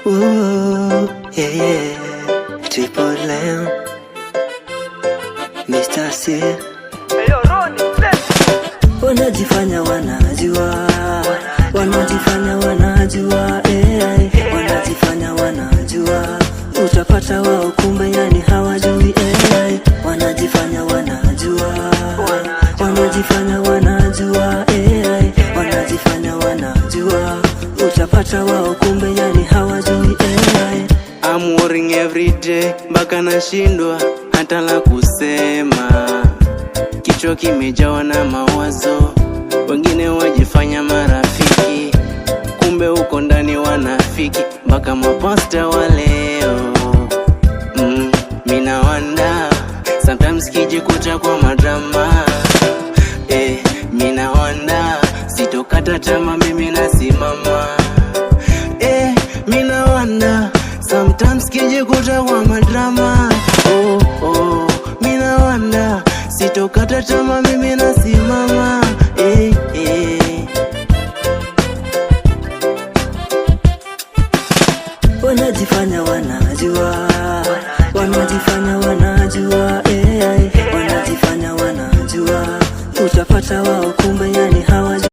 Ooh, yeah, yeah. Triple M, Mr. C. Wanajifanya wanajua, wanajifanya wanajua, wanajifanya wanajua, utapata wao kumbe yani hawajui, wanajifanya wanajua, wanajifanya wanajua, wanajifanya wanajua, utapata wao kumbe yani hawajui. I'm worrying every day, mpaka nashindwa hata la kusema. Kichwa kimejawa na mawazo, wengine wajifanya marafiki, kumbe uko ndani wanafiki, mpaka mapasta wa leo. Mina wanda sometimes kijikuta kwa madrama, mina wanda sitokata tama, mimi nasimama. Mina wanda sometimes kijikuta kwa madrama, mina wanda sitokata tama, mimi nasimama. Wanajifanya wanajua, wanajifanya wanajua,